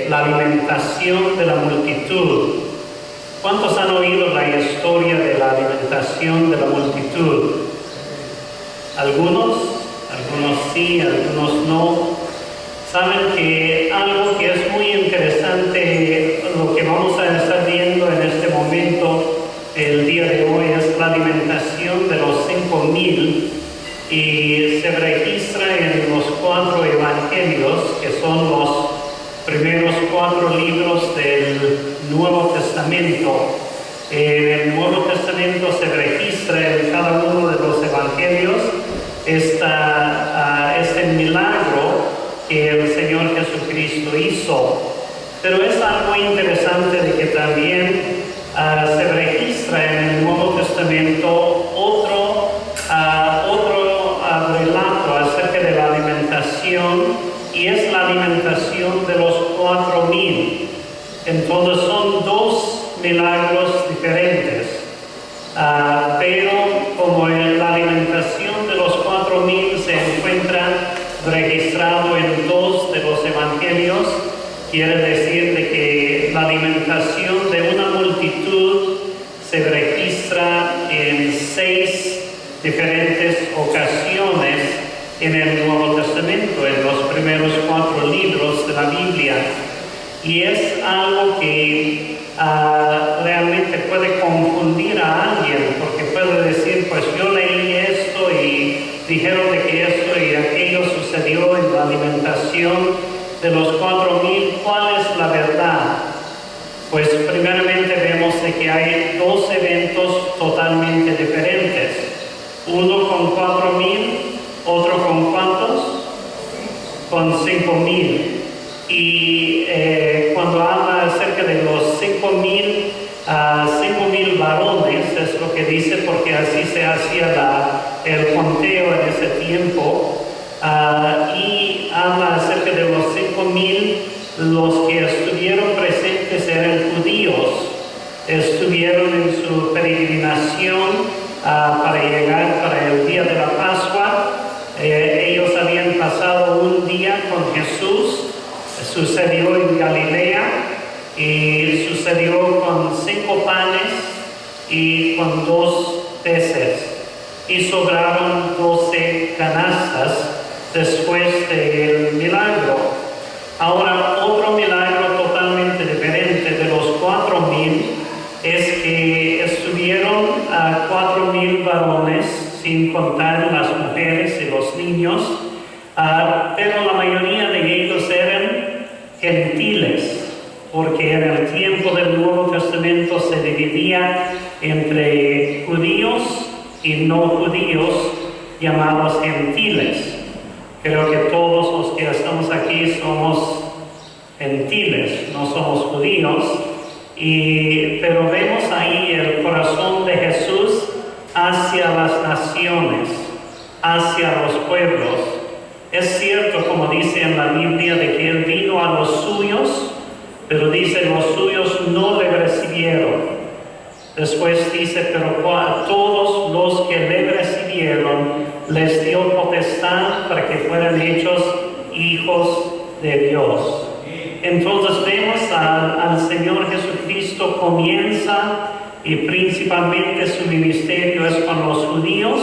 la alimentación de la multitud. ¿Cuántos han oído la historia de la alimentación de la multitud? Algunos sí, algunos no. Saben que algo que es muy interesante, lo que vamos a estar viendo en este momento, el día de hoy, es la alimentación de los 5,000 y se registra en los 4 evangelios, que son los primeros 4 libros del Nuevo Testamento. En el Nuevo Testamento se registra en cada uno de los evangelios este milagro que el Señor Jesucristo hizo. Pero es algo interesante de que también se registra en el Nuevo Testamento otro relato acerca de la alimentación, y es la alimentación de los 4,000. Entonces son 2 milagros diferentes, pero como la alimentación de los 4,000 se encuentra registrado en 2 de los evangelios, quiere decir de que la alimentación de una multitud se registra en 6 diferentes ocasiones en el Nuevo Testamento, en los primeros 4 libros de la Biblia. Y es algo que realmente puede confundir a alguien, porque puede decir, pues yo leí esto y dijeron de que esto y aquello sucedió en la alimentación de los 4,000. ¿Cuál es la verdad? Pues primeramente vemos de que hay 2 eventos totalmente diferentes. Uno con 4,000, otro con ¿cuántos? Con 5,000. Y cuando habla acerca de los 5,000 varones, es lo que dice, porque así se hacía el conteo en ese tiempo, y habla acerca de los 5,000, los que estuvieron presentes eran judíos, estuvieron en su peregrinación para llegar para el día de la Pascua. Ellos habían pasado un día con Jesús. Sucedió en Galilea y sucedió con 5 panes y con 2 peces, y sobraron 12 canastas después del milagro. Ahora, otro milagro totalmente diferente de los 4,000 es que estuvieron 4,000 varones, sin contar las mujeres y los niños, pero la mayoría de ellos eran gentiles, porque en el tiempo del Nuevo Testamento se dividía entre judíos y no judíos, llamados gentiles. Creo que todos los que estamos aquí somos gentiles, no somos judíos, pero vemos ahí el corazón de Jesús hacia las naciones, hacia los pueblos. Es cierto, como dice en la Biblia, de que Él vino a los suyos, pero dice, los suyos no le recibieron. Después dice, pero a todos los que le recibieron, les dio potestad para que fueran hechos hijos de Dios. Entonces vemos al Señor Jesucristo comienza, y principalmente su ministerio es con los judíos,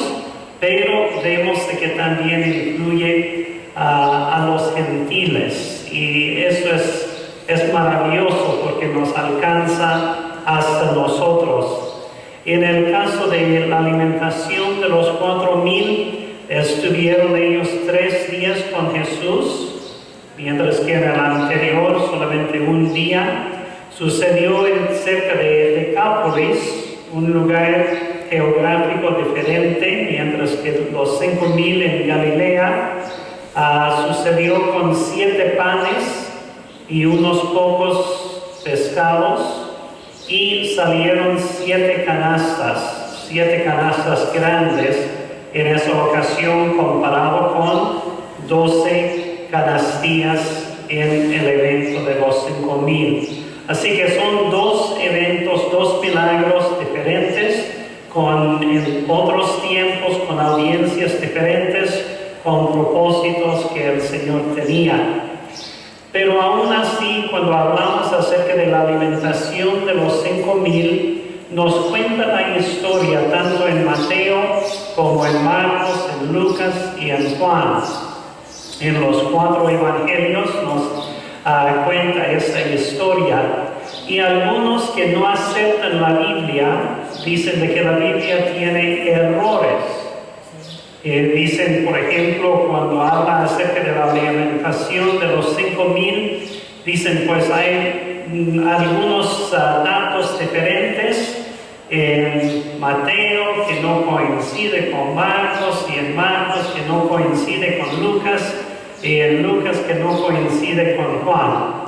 pero vemos que también incluye a los gentiles, y eso es maravilloso porque nos alcanza hasta nosotros. En el caso de la alimentación de los 4,000, estuvieron ellos 3 días con Jesús, mientras que en el anterior solamente un día. Sucedió cerca de Decápolis, un lugar geográfico diferente, mientras que los 5,000 en Galilea. Sucedió con 7 panes y unos pocos pescados, y salieron 7 canastas grandes en esa ocasión, comparado con 12 canastillas en el evento de los 5,000. Así que son 2 eventos, 2 milagros diferentes, en otros tiempos, con audiencias diferentes, con propósitos que el Señor tenía. Pero aún así, cuando hablamos acerca de la alimentación de los 5,000, nos cuenta la historia tanto en Mateo como en Marcos, en Lucas y en Juan. En los 4 evangelios nos cuenta esta historia. Y algunos que no aceptan la Biblia dicen de que la Biblia tiene errores. Dicen, por ejemplo, cuando habla acerca de la alimentación de los 5,000, dicen pues hay algunos datos diferentes en Mateo que no coincide con Marcos, y en Marcos que no coincide con Lucas, y en Lucas que no coincide con Juan.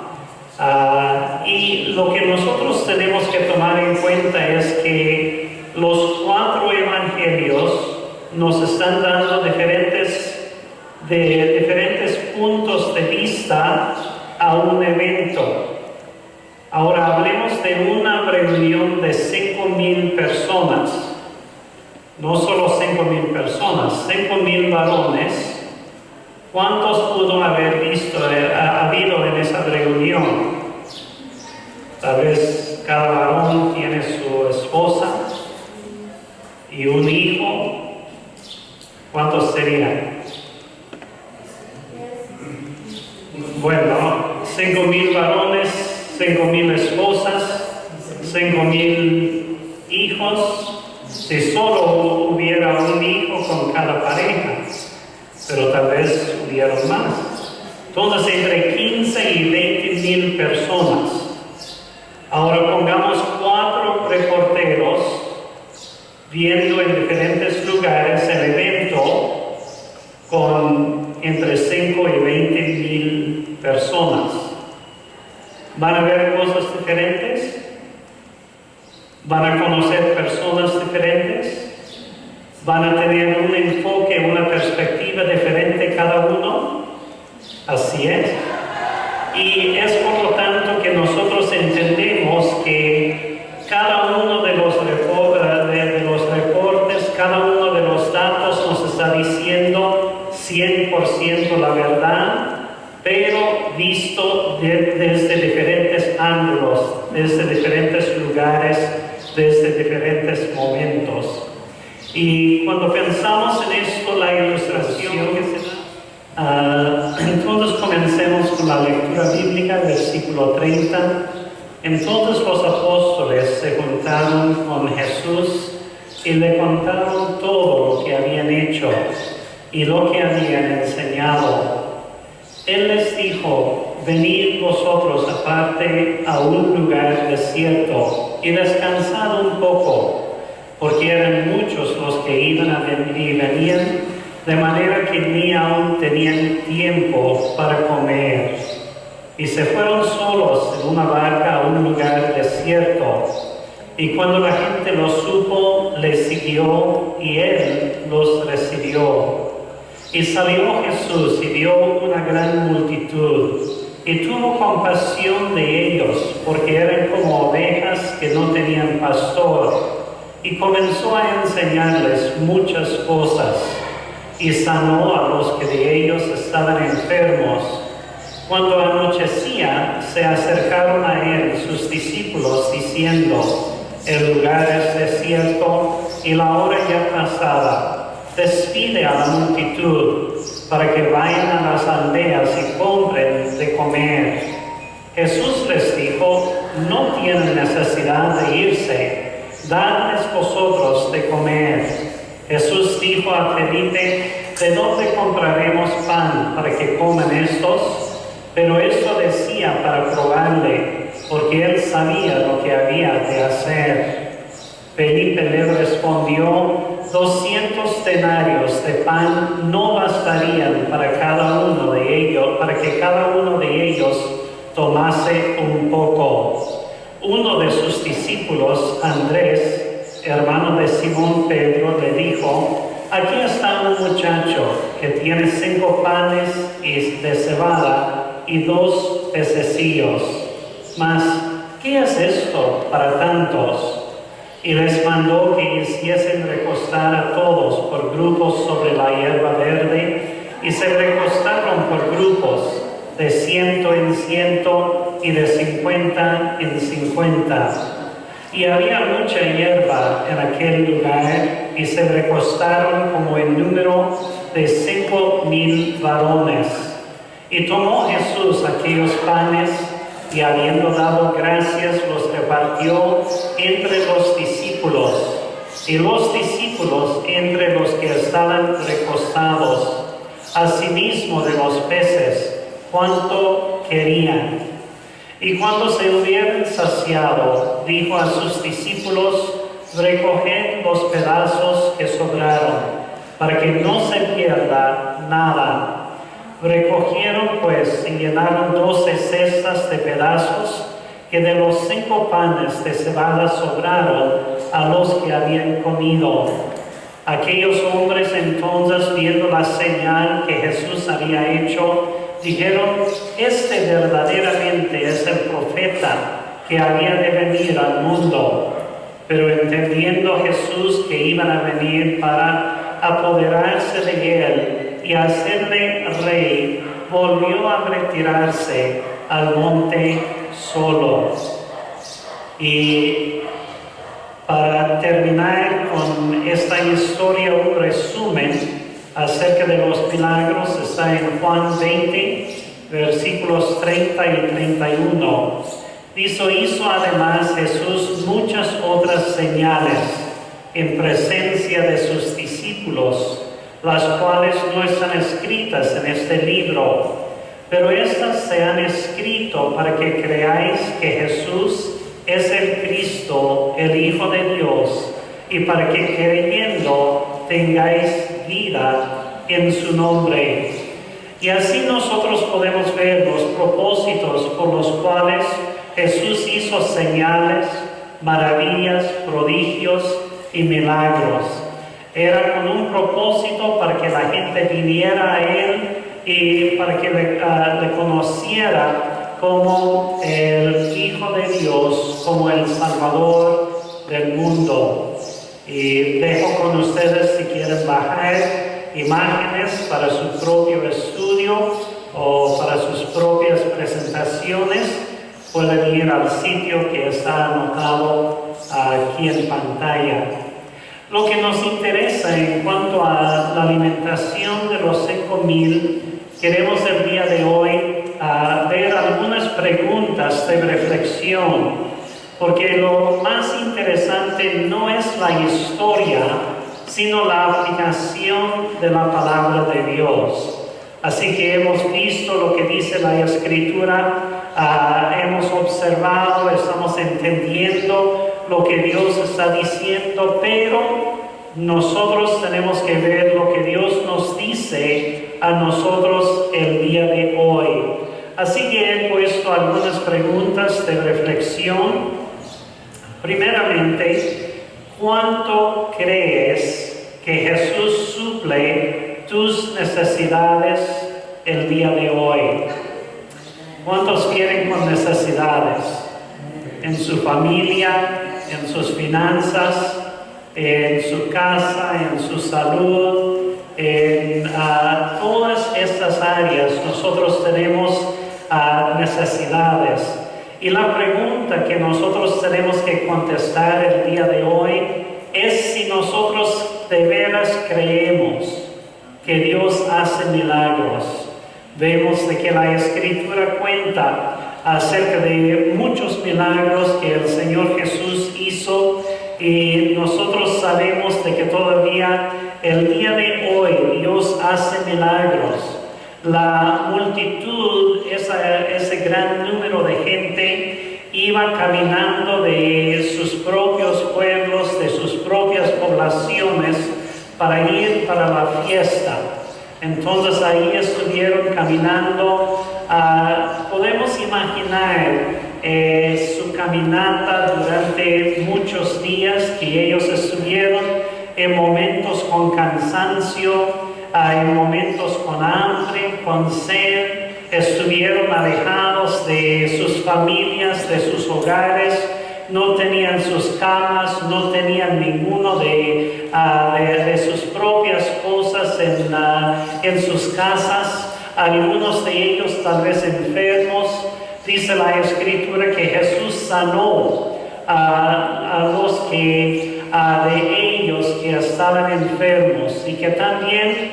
Y lo que nosotros tenemos que tomar en cuenta es que los 4 evangelios nos están dando diferentes puntos de vista a un evento. Ahora hablemos de una reunión de 5,000 personas. No solo 5,000 personas, 5,000 varones. ¿Cuántos pudo haber habido en esa reunión? Tal vez cada varón tiene su esposa y un hijo. ¿Cuántos serían? Bueno, 5,000 varones, 5,000 esposas, 5,000 hijos. Si solo hubiera un hijo con cada pareja, pero tal vez hubieron más. Entonces, entre 15 y 20,000 personas. Ahora pongamos 4 reporteros viendo en diferentes lugares el evento con entre 5 y 20,000 personas. ¿Van a ver cosas diferentes? ¿Van a conocer personas diferentes? ¿Van a tener un enfoque, una perspectiva diferente cada uno? Así es. Y es por lo tanto que nosotros entendemos que cada uno de los reportes, cada uno de los datos nos está diciendo 100% la verdad, pero visto desde diferentes ángulos, desde diferentes lugares, desde diferentes momentos. Y cuando pensamos en esto, la ilustración que se da, entonces comencemos con la lectura bíblica, versículo 30. Entonces los apóstoles se juntaron con Jesús y le contaron todo lo que habían hecho y lo que habían enseñado. Él les dijo: venid vosotros aparte a un lugar desierto y descansad un poco, porque eran muchos los que iban y venían, de manera que ni aún tenían tiempo para comer. Y se fueron solos en una barca a un lugar desierto. Y cuando la gente lo supo, les siguió y él los recibió. Y salió Jesús y vio una gran multitud, y tuvo compasión de ellos, porque eran como ovejas que no tenían pastor, y comenzó a enseñarles muchas cosas, y sanó a los que de ellos estaban enfermos. Cuando anochecía, se acercaron a él sus discípulos, diciendo: el lugar es desierto y la hora ya pasada. Despide a la multitud para que vayan a las aldeas y compren de comer. Jesús les dijo: no tienen necesidad de irse, dadles vosotros de comer. Jesús dijo a Felipe: ¿de dónde compraremos pan para que coman estos? Pero esto decía para probarle, porque él sabía lo que había de hacer. Felipe le respondió: 200 denarios de pan no bastarían para que cada uno de ellos tomase un poco. Uno de sus discípulos, Andrés, hermano de Simón Pedro, le dijo: aquí está un muchacho que tiene 5 panes de cebada y 2 pececillos. Mas, ¿qué es esto para tantos? Y les mandó que hiciesen recostar a todos por grupos sobre la hierba verde, y se recostaron por grupos. de 100 en 100 y de 50 en 50. Y había mucha hierba en aquel lugar, y se recostaron como el número de 5,000 varones. Y tomó Jesús aquellos panes, y habiendo dado gracias, los repartió entre los discípulos, y los discípulos entre los que estaban recostados, asimismo de los peces, cuanto querían. Y cuando se hubieran saciado, dijo a sus discípulos: recoged los pedazos que sobraron, para que no se pierda nada. Recogieron pues y llenaron 12 cestas de pedazos, que de los 5 panes de cebada sobraron a los que habían comido. Aquellos hombres entonces, viendo la señal que Jesús había hecho, dijeron: este verdaderamente es el profeta que había de venir al mundo. Pero entendiendo Jesús que iban a venir para apoderarse de él y hacerle rey, volvió a retirarse al monte solo. Y para terminar con esta historia, un resumen acerca de los milagros está en Juan 20, versículos 30 y 31. Hizo además Jesús muchas otras señales en presencia de sus discípulos, las cuales no están escritas en este libro, pero estas se han escrito para que creáis que Jesús es el Cristo, el Hijo de Dios, y para que creyendo tengáis vida en su nombre. Y así nosotros podemos ver los propósitos por los cuales Jesús hizo señales, maravillas, prodigios y milagros. Era con un propósito para que la gente viniera a Él y para que le conociera como el Hijo de Dios, como el Salvador del mundo. Y dejo con ustedes, si quieren bajar imágenes para su propio estudio o para sus propias presentaciones, pueden ir al sitio que está anotado aquí en pantalla. Lo que nos interesa en cuanto a la alimentación de los 5,000, queremos el día de hoy ver algunas preguntas de reflexión, porque lo más interesante no es la historia, sino la aplicación de la palabra de Dios. Así que hemos visto lo que dice la Escritura, hemos observado, estamos entendiendo lo que Dios está diciendo, pero nosotros tenemos que ver lo que Dios nos dice a nosotros el día de hoy. Así que he puesto algunas preguntas de reflexión. Primeramente, ¿cuánto crees que Jesús suple tus necesidades el día de hoy? ¿Cuántos vienen con necesidades? En su familia, en sus finanzas, en su casa, en su salud, en todas estas áreas nosotros tenemos necesidades. Y la pregunta que nosotros tenemos que contestar el día de hoy es si nosotros de veras creemos que Dios hace milagros. Vemos de que la Escritura cuenta acerca de muchos milagros que el Señor Jesús hizo, y nosotros sabemos de que todavía el día de hoy Dios hace milagros. La multitud, ese gran número de gente, iba caminando de sus propios pueblos, de sus propias poblaciones, para ir para la fiesta. Entonces ahí estuvieron caminando. Podemos imaginar su caminata durante muchos días, que ellos estuvieron en momentos con cansancio, en momentos con hambre, con sed, estuvieron alejados de sus familias, de sus hogares, no tenían sus camas, no tenían ninguno de sus propias cosas en sus casas. algunos de ellos tal vez enfermos. Dice la Escritura que Jesús sanó a los que de ellos que estaban enfermos, y que también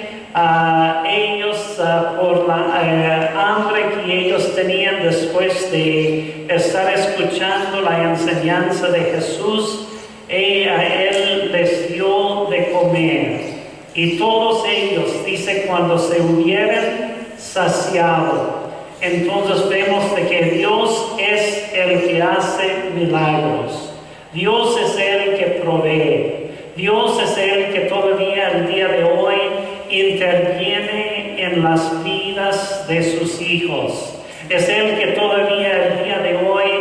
ellos por la hambre que ellos tenían después de estar escuchando la enseñanza de Jesús, a Él les dio de comer. Y todos ellos, dice, cuando se hubieran saciado. Entonces vemos de que Dios es el que hace milagros. Dios es el que provee. Dios es el que todavía el día de hoy interviene en las vidas de sus hijos. Es el que todavía el día de hoy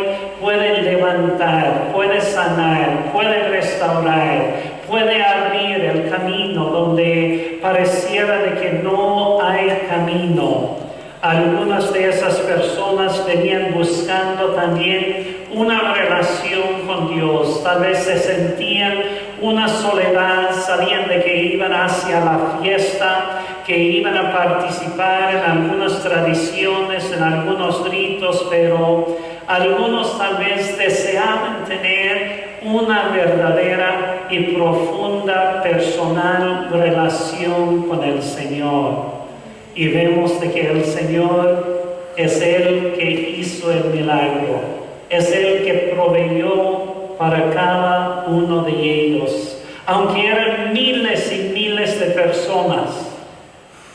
puede levantar, puede sanar, puede restaurar, puede abrir el camino donde pareciera de que no hay camino. Algunas de esas personas venían buscando también una relación con Dios. Tal vez se sentían una soledad, sabían de que iban hacia la fiesta, que iban a participar en algunas tradiciones, en algunos ritos, pero algunos tal vez deseaban tener una verdadera y profunda personal relación con el Señor. Y vemos de que el Señor es el que hizo el milagro, es el que proveyó para cada uno de ellos. Aunque eran miles y miles de personas,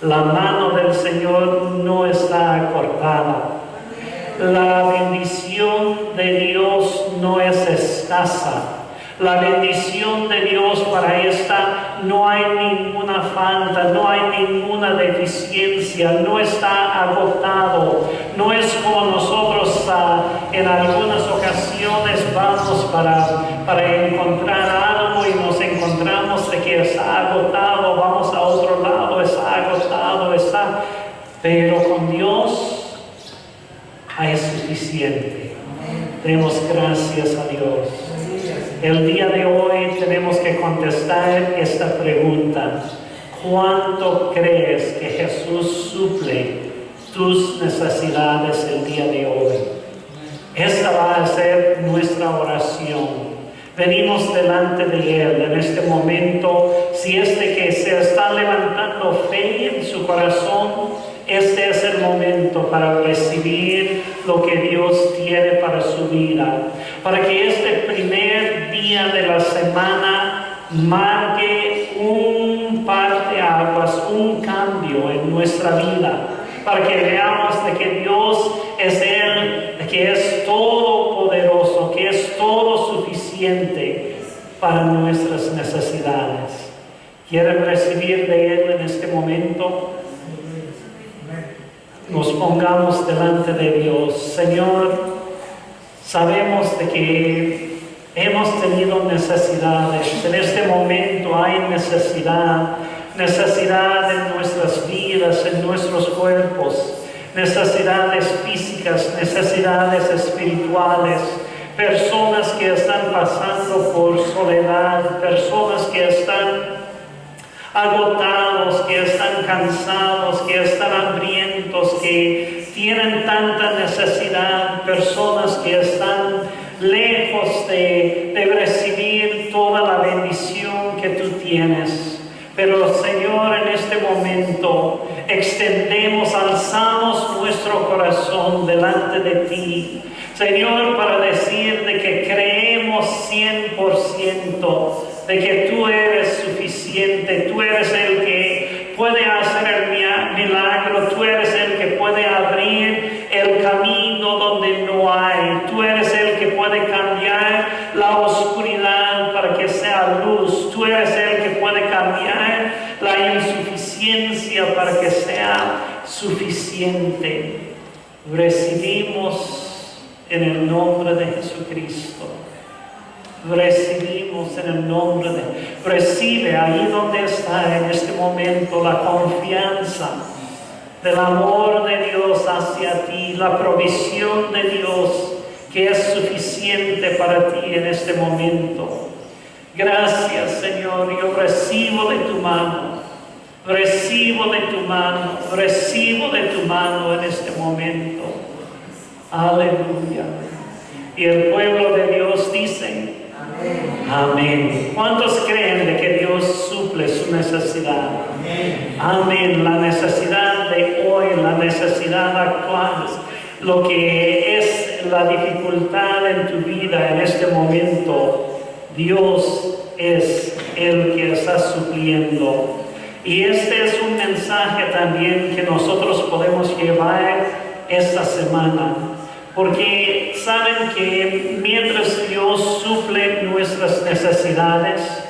la mano del Señor no está acortada. La bendición de Dios no es escasa. La bendición de Dios para esta no hay ninguna falta, no hay ninguna deficiencia, no está agotado. No es como nosotros en algunas ocasiones vamos para encontrar algo y nos encontramos de que está agotado, vamos a otro lado, está agotado, está. Pero con Dios hay suficiente. Demos gracias a Dios. El día de hoy tenemos que contestar esta pregunta: ¿cuánto crees que Jesús suple tus necesidades el día de hoy? Esta va a ser nuestra oración. Venimos delante de Él en este momento. Si es de que se está levantando fe en su corazón, este es el momento para recibir lo que Dios tiene para su vida. Para que este primer día de la semana marque un parteaguas, un cambio en nuestra vida. Para que veamos de que Dios es Él, que es todopoderoso, que es todo suficiente para nuestras necesidades. ¿Quieren recibir de Él en este momento? Nos pongamos delante de Dios. Señor, sabemos de que hemos tenido necesidades. En este momento hay necesidad en nuestras vidas, en nuestros cuerpos, necesidades físicas, necesidades espirituales, personas que están pasando por soledad, personas que están agotados, que están cansados, que están hambrientos, que tienen tanta necesidad, personas que están lejos de recibir toda la bendición que tú tienes. Pero Señor, en este momento extendemos, alzamos nuestro corazón delante de ti, Señor, para decir de que creemos 100% de que tú eres suficiente, tú eres el que puede hacer el milagro, tú eres el que puede abrir el camino donde no hay, tú eres el que puede cambiar la oscuridad para que sea luz, tú eres el que puede cambiar la insuficiencia para que sea suficiente. Recibimos en el nombre de Jesucristo. Recibimos en el nombre de... Recibe ahí donde está en este momento la confianza del amor de Dios hacia ti, la provisión de Dios que es suficiente para ti en este momento. Gracias, Señor, yo recibo de tu mano, Recibo de tu mano en este momento. Aleluya. Y el pueblo de Dios dice, amén. Amén. ¿Cuántos creen de que Dios suple su necesidad? Amén. Amén. La necesidad de hoy, la necesidad actual, lo que es la dificultad en tu vida en este momento, Dios es el que está supliendo. Y este es un mensaje también que nosotros podemos llevar esta semana. Porque saben que mientras Dios suple nuestras necesidades,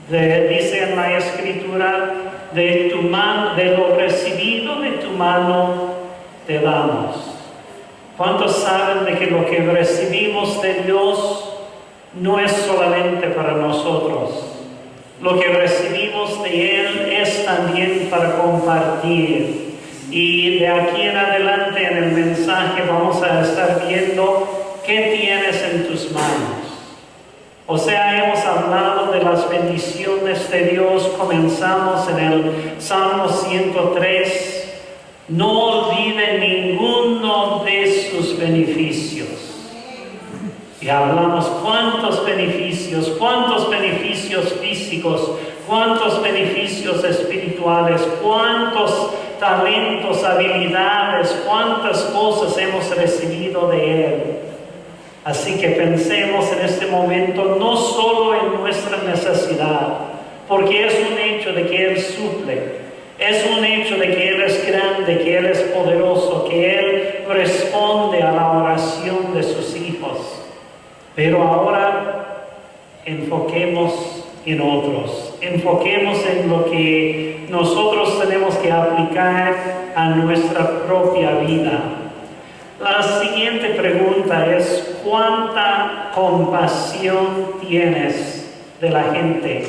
dice en la Escritura, de tu mano, de lo recibido de tu mano te damos. ¿Cuántos saben de que lo que recibimos de Dios no es solamente para nosotros? Lo que recibimos de Él es también para compartir. Y de aquí en adelante en el mensaje vamos a estar viendo qué tienes en tus manos. O sea, hemos hablado de las bendiciones de Dios. Comenzamos en el Salmo 103. No olviden ninguno de sus beneficios. Y hablamos cuántos beneficios físicos, cuántos beneficios espirituales, cuántos talentos, habilidades, cuántas cosas hemos recibido de Él. Así que pensemos en este momento no solo en nuestra necesidad, porque es un hecho de que Él suple. Es un hecho de que Él es grande, que Él es poderoso, que Él responde a la oración de sus hijos. Pero ahora enfoquemos en otros, enfoquemos en lo que nosotros tenemos que aplicar a nuestra propia vida. La siguiente pregunta es, ¿cuánta compasión tienes de la gente?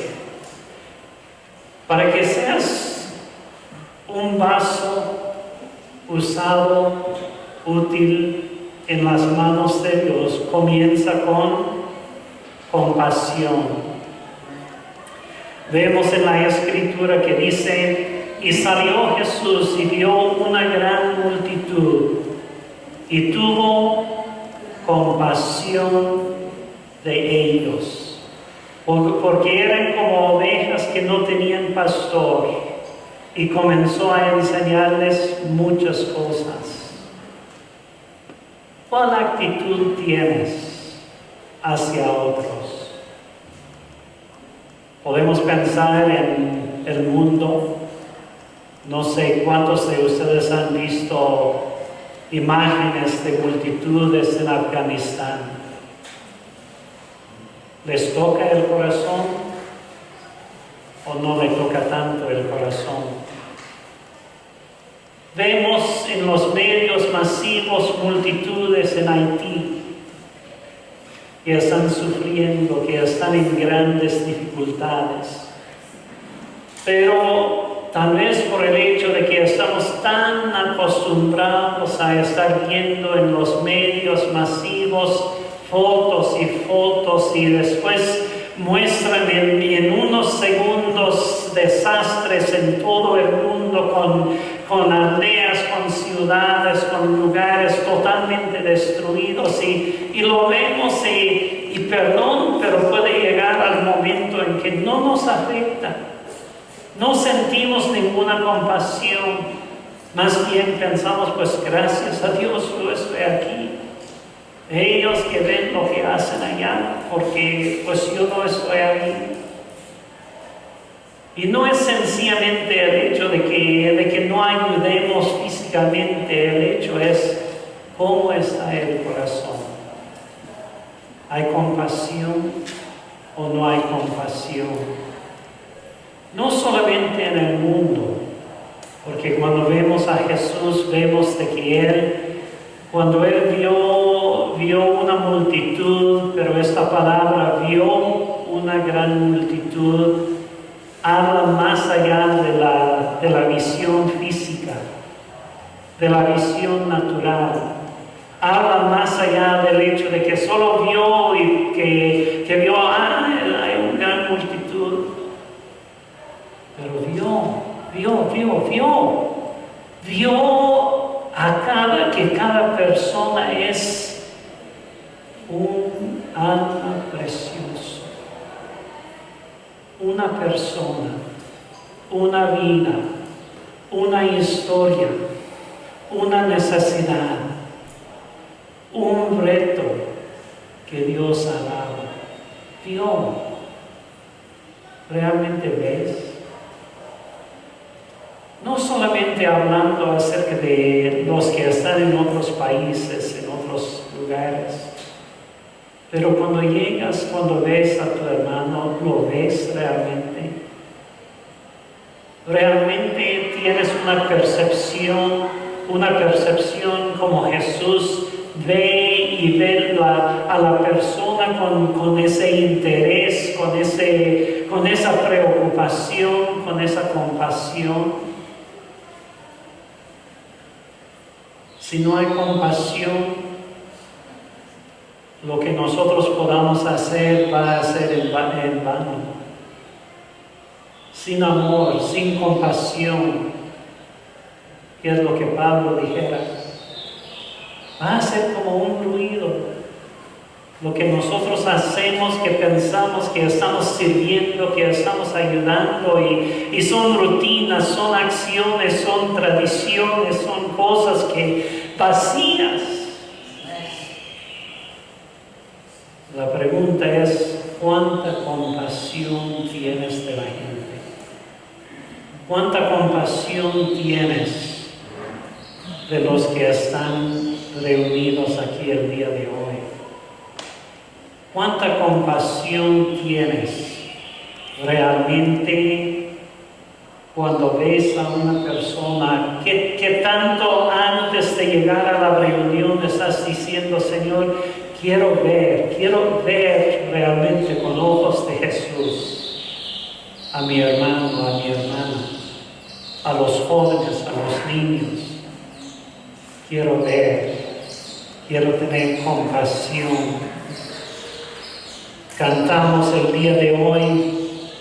Para que seas un vaso usado, útil, en las manos de Dios, comienza con compasión. Vemos en la Escritura que dice, y salió Jesús y vio una gran multitud y tuvo compasión de ellos, porque eran como ovejas que no tenían pastor, y comenzó a enseñarles muchas cosas. ¿Cuál actitud tienes hacia otros? Podemos pensar en el mundo. No sé cuántos de ustedes han visto imágenes de multitudes en Afganistán. ¿Les toca el corazón o no les toca tanto el corazón? Vemos en los medios masivos multitudes en Haití que están sufriendo, que están en grandes dificultades. Pero tal vez por el hecho de que estamos tan acostumbrados a estar viendo en los medios masivos fotos y después muestran en unos segundos desastres en todo el mundo con aldeas, con ciudades, con lugares totalmente destruidos y lo vemos y perdón, pero puede llegar al momento en que no nos afecta. No sentimos ninguna compasión, más bien pensamos, pues gracias a Dios yo estoy aquí. Ellos que ven lo que hacen allá, porque pues yo no estoy ahí. Y no es sencillamente el hecho de que no ayudemos físicamente, el hecho es cómo está el corazón. ¿Hay compasión o no hay compasión? No solamente en el mundo, porque cuando vemos a Jesús, vemos de que cuando Él vio una multitud, pero esta palabra vio una gran multitud, habla más allá de la visión física, de la visión natural. Habla más allá del hecho de que solo vio y que vio, hay una gran multitud, pero vio vio que cada persona es un alma preciosa, una persona, una vida, una historia, una necesidad, un reto que Dios ha dado. Vio, ¿realmente ves? No solamente hablando acerca de los que están en otros países, en otros lugares, pero cuando llegas, cuando ves a tu hermano, ¿lo ves realmente? ¿Realmente tienes una percepción como Jesús ve y ve a la persona con ese interés, con esa preocupación, con esa compasión? Si no hay compasión, lo que nosotros podamos hacer va a ser en vano. Sin amor, sin compasión, que es lo que Pablo dijera, va a ser como un ruido. Lo que nosotros hacemos, que pensamos que estamos sirviendo, que estamos ayudando, y son rutinas, son acciones, son tradiciones, son cosas que vacías. La pregunta es, ¿cuánta compasión tienes de la gente? ¿Cuánta compasión tienes de los que están reunidos aquí el día de hoy? ¿Cuánta compasión tienes realmente cuando ves a una persona que tanto antes de llegar a la reunión estás diciendo, Señor, quiero ver realmente con ojos de Jesús a mi hermano, a mi hermana, a los jóvenes, a los niños? Quiero tener compasión. Cantamos el día de hoy,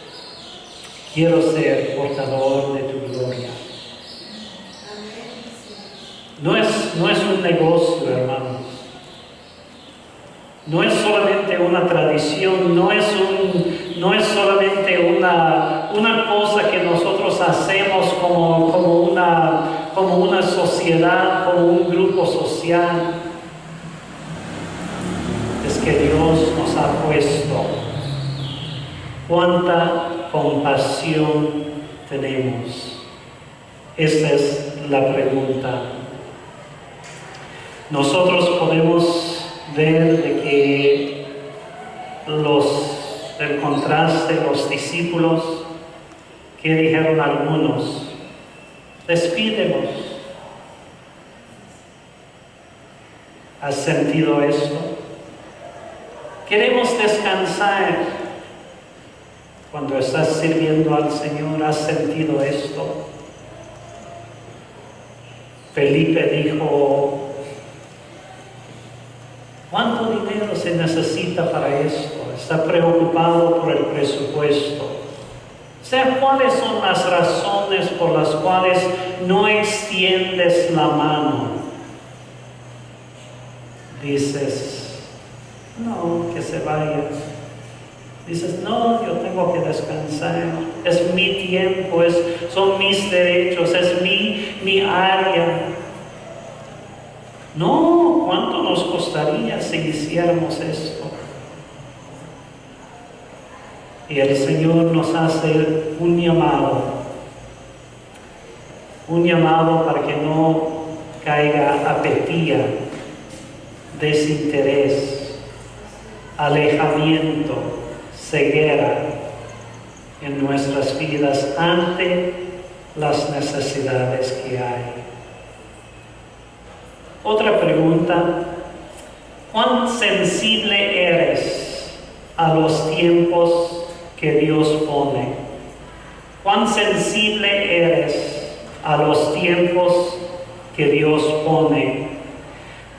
quiero ser portador de tu gloria. No es un negocio, hermanos. No es solamente una tradición, no es solamente una cosa que nosotros hacemos como una sociedad, como un grupo social. Es que Dios nos ha puesto. ¿Cuánta compasión tenemos? Esta es la pregunta. Nosotros podemos ver de que el contraste, los discípulos, que dijeron algunos, despídenos. ¿Has sentido esto? Queremos descansar. Cuando estás sirviendo al Señor, ¿has sentido esto? Felipe dijo, ¿cuánto dinero se necesita para esto? Está preocupado por el presupuesto. O sea, ¿cuáles son las razones por las cuales no extiendes la mano? Dices, no, que se vaya. Dices, no, yo tengo que descansar. Es mi tiempo, son mis derechos, es mi área. No, ¿cuánto nos costaría si hiciéramos esto? Y el Señor nos hace un llamado para que no caiga apatía, desinterés, alejamiento, ceguera en nuestras vidas ante las necesidades que hay. Otra pregunta, ¿cuán sensible eres a los tiempos que Dios pone? ¿Cuán sensible eres a los tiempos que Dios pone?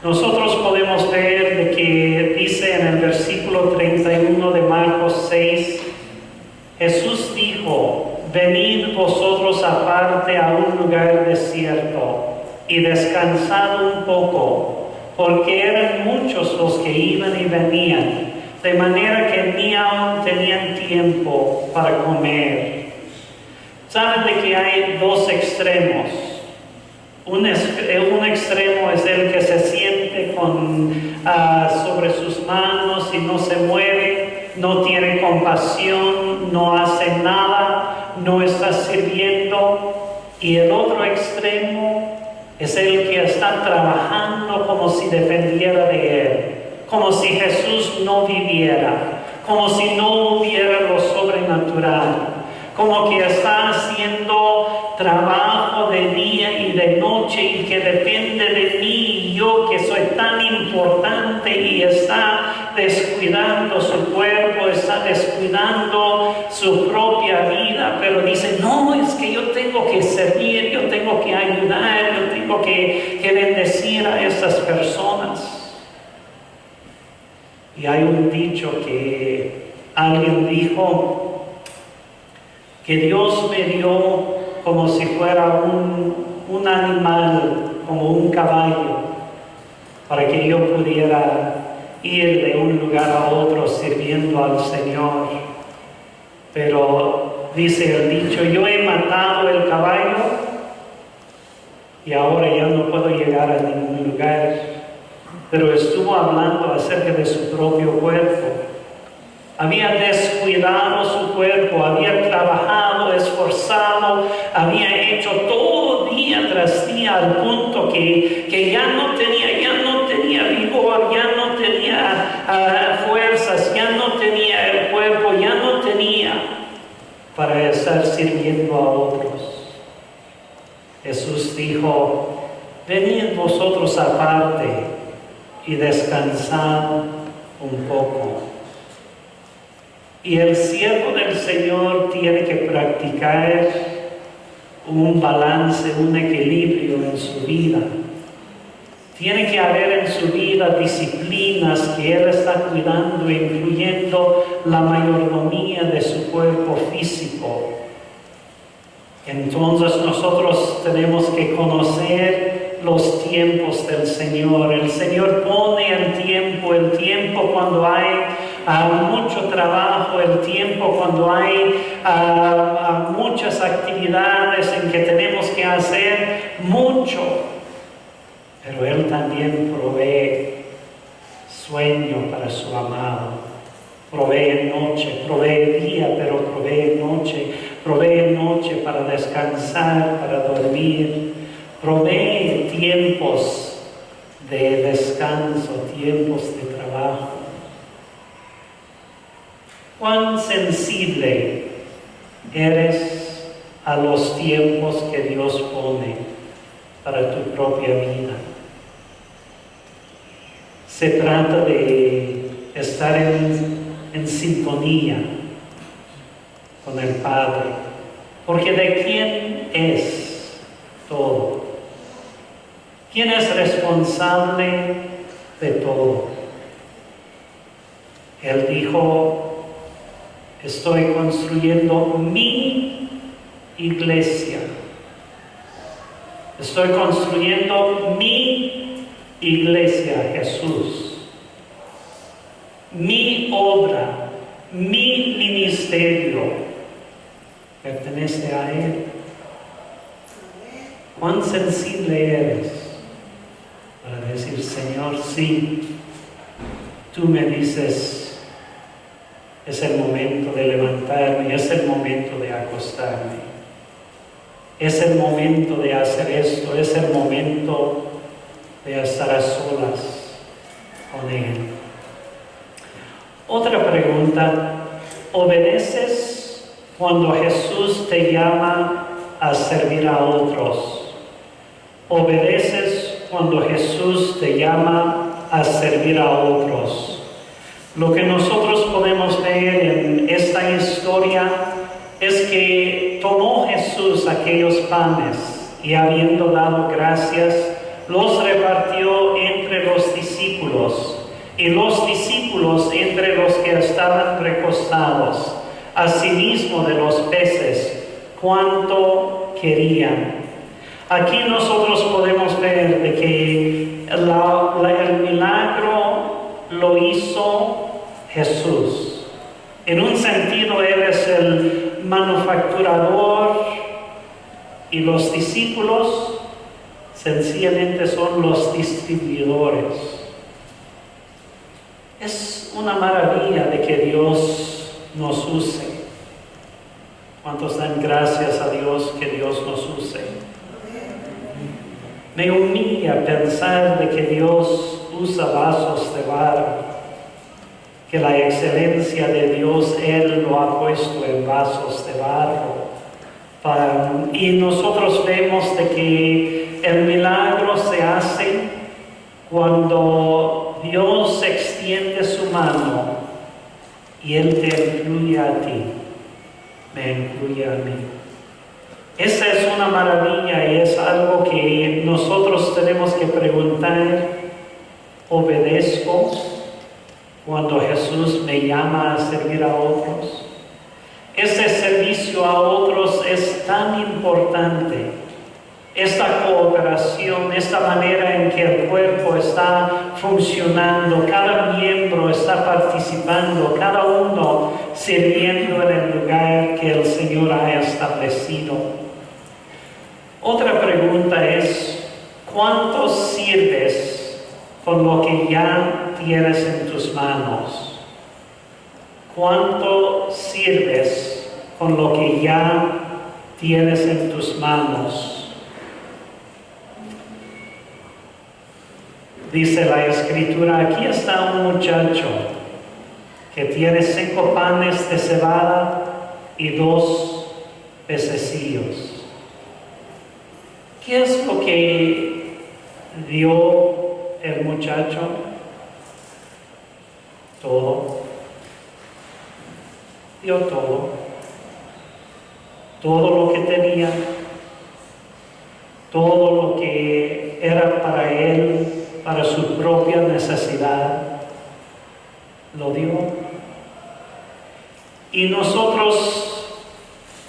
Nosotros podemos ver de que dice en el versículo 31 de Marcos 6, Jesús dijo, venid vosotros aparte a un lugar desierto y descansad un poco, porque eran muchos los que iban y venían, de manera que ni aún tenían tiempo para comer. Saben de que hay dos extremos. Un extremo es el que se siente sobre sus manos y no se mueve, no tiene compasión, no hace nada, no está sirviendo. Y el otro extremo es el que está trabajando como si dependiera de él, como si Jesús no viviera, como si no hubiera lo sobrenatural, como que está haciendo trabajo de día y de noche y que depende de mí y yo que soy tan importante, y está descuidando su cuerpo, está descuidando su propia vida, pero dice, no, es que yo tengo que servir, yo tengo que ayudar, yo tengo que bendecir a estas personas. Y hay un dicho que alguien dijo, que Dios me dio como si fuera un animal, como un caballo, para que yo pudiera ir de un lugar a otro sirviendo al Señor. Pero dice el dicho, yo he matado el caballo y ahora ya no puedo llegar a ningún lugar. Pero estuvo hablando acerca de su propio cuerpo. Había descuidado su cuerpo, había trabajado, esforzado, había hecho todo día tras día al punto que ya no tenía vigor, ya no tenía fuerzas, ya no tenía el cuerpo, ya no tenía para estar sirviendo a otros. Jesús dijo, venid vosotros aparte y descansad un poco. Y el siervo del Señor tiene que practicar un balance, un equilibrio en su vida. Tiene que haber en su vida disciplinas que Él está cuidando, incluyendo la mayordomía de su cuerpo físico. Entonces nosotros tenemos que conocer los tiempos del Señor. El Señor pone el tiempo cuando hay mucho trabajo, el tiempo cuando hay muchas actividades en que tenemos que hacer mucho. Pero Él también provee sueño para su amado. Provee noche, provee día, pero provee noche para descansar, para dormir. Provee tiempos de descanso, tiempos de trabajo. ¿Cuán sensible eres a los tiempos que Dios pone para tu propia vida? Se trata de estar en sintonía con el Padre, porque ¿de quién es todo? ¿Quién es responsable de todo? Él dijo, estoy construyendo mi iglesia. Estoy construyendo mi iglesia, Jesús. Mi obra, mi ministerio pertenece a Él. ¿Cuán sensible eres para decir, Señor, sí, tú me dices, es el momento de levantarme, es el momento de acostarme, es el momento de hacer esto, es el momento de estar a solas con Él? Otra pregunta, ¿obedeces cuando Jesús te llama a servir a otros? ¿Obedeces cuando Jesús te llama a servir a otros? Lo que nosotros podemos ver en esta historia es que tomó Jesús aquellos panes y, habiendo dado gracias, los repartió entre los discípulos, y los discípulos entre los que estaban recostados. Asimismo de los peces cuánto querían. Aquí nosotros podemos ver de que el milagro lo hizo Jesús. En un sentido, Él es el manufacturador y los discípulos sencillamente son los distribuidores. Es una maravilla de que Dios nos use. ¿Cuántos dan gracias a Dios que Dios nos use? Me humilla pensar de que Dios usa vasos de barro, que la excelencia de Dios Él lo ha puesto en vasos de barro. Y nosotros vemos de que el milagro se hace cuando Dios extiende su mano y Él te incluye a ti, me incluye a mí. Esa es una maravilla y es algo que nosotros tenemos que preguntar. ¿Obedezco cuando Jesús me llama a servir a otros? Ese servicio a otros es tan importante. Esta cooperación, esta manera en que el cuerpo está funcionando, cada miembro está participando, cada uno sirviendo en el lugar que el Señor ha establecido. Otra pregunta es, ¿cuánto sirves con lo que ya tienes en tus manos? ¿Cuánto sirves con lo que ya tienes en tus manos? Dice la Escritura, aquí está un muchacho que tiene 5 panes de cebada y 2 pececillos. ¿Qué es lo que dio el muchacho? Todo. Dio todo. Todo lo que tenía. Todo lo que era para él, para su propia necesidad, lo dio. Y nosotros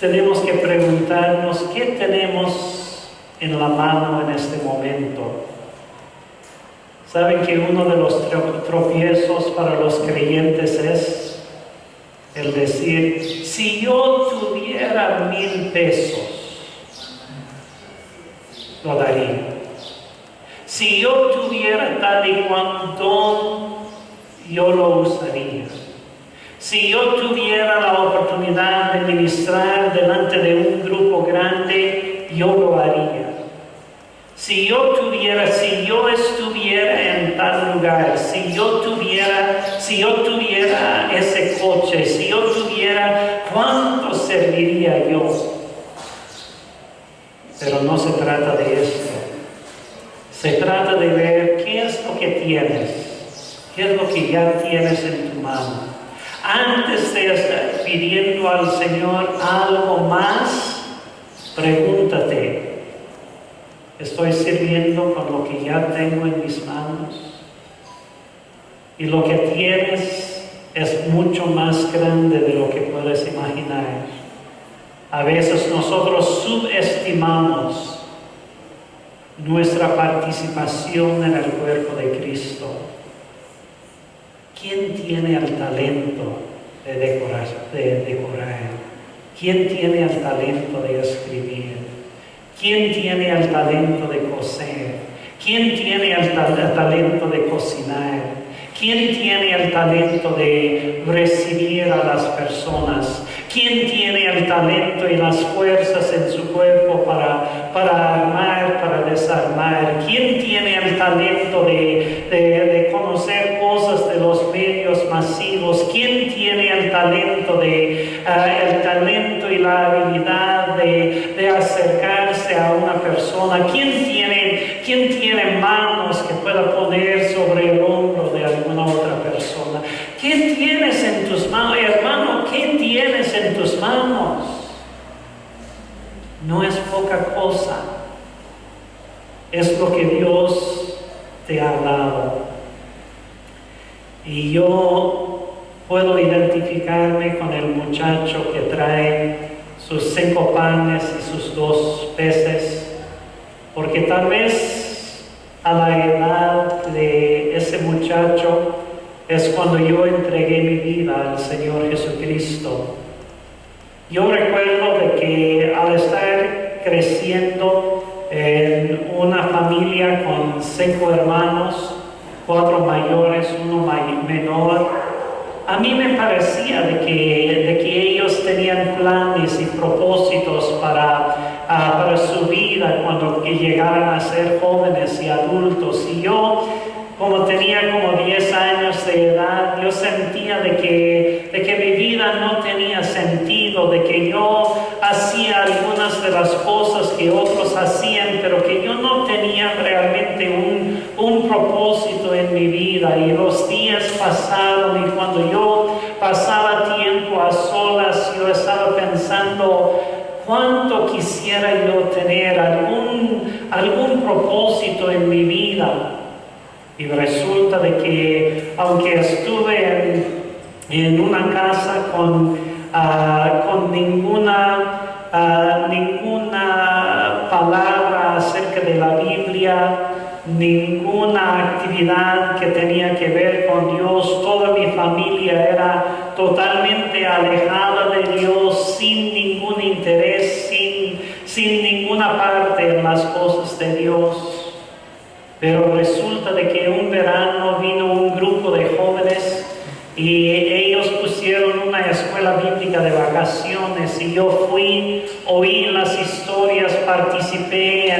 tenemos que preguntarnos, ¿qué tenemos en la mano en este momento? ¿Saben que uno de los tropiezos para los creyentes es el decir, si yo tuviera 1,000 pesos, lo daría? Si yo tuviera tal y cual don, yo lo usaría. Si yo tuviera la oportunidad de ministrar delante de un grupo grande, yo lo haría. Si yo estuviera en tal lugar, si yo tuviera ese coche, si yo tuviera, ¿cuánto serviría yo? Pero no se trata de esto. Se trata de ver qué es lo que tienes, qué es lo que ya tienes en tu mano. Antes de estar pidiendo al Señor algo más, pregúntate, ¿estoy sirviendo con lo que ya tengo en mis manos? Y lo que tienes es mucho más grande de lo que puedes imaginar. A veces nosotros subestimamos nuestra participación en el cuerpo de Cristo. ¿Quién tiene el talento de decorar? ¿Quién tiene el talento de escribir? ¿Quién tiene el talento de coser? ¿Quién tiene el talento de cocinar? ¿Quién tiene el talento de recibir a las personas? ¿Quién tiene el talento y las fuerzas en su cuerpo para armar, para desarmar? ¿Quién tiene el talento de conocer cosas de los medios masivos? ¿Quién tiene el talento y la habilidad de acercarse a una persona? ¿Quién tiene manos que pueda poner sobre el hombro de alguna otra persona? ¿Qué tienes en tus manos, hermano? ¿Qué tienes en tus manos? No es poca cosa. Es lo que Dios te ha dado. Y yo puedo identificarme con el muchacho que trae sus 5 panes y sus 2 peces, porque tal vez a la edad de ese muchacho es cuando yo entregué mi vida al Señor Jesucristo. Yo recuerdo de que al estar creciendo en una familia con 5 hermanos, 4 mayores, 1 menor, a mí me parecía de que ellos tenían planes y propósitos para su vida cuando llegaran a ser jóvenes y adultos. Y yo, como tenía como 10 años de edad, yo sentía de que mi vida no tenía sentido, de que yo hacía algunas de las cosas que otros hacían, pero que yo no tenía realmente un propósito en mi vida. Y los días pasaron y cuando yo pasaba tiempo a solas, yo estaba pensando cuánto quisiera yo tener algún propósito en mi vida. Y resulta de que aunque estuve en una casa con ninguna palabra acerca de la Biblia, ninguna actividad que tenía que ver con Dios, toda mi familia era totalmente alejada de Dios, sin ningún interés, sin ninguna parte en las cosas de Dios. Pero resulta de que un verano vino un grupo de jóvenes y ellos pusieron una escuela bíblica de vacaciones y yo fui, oí las historias, participé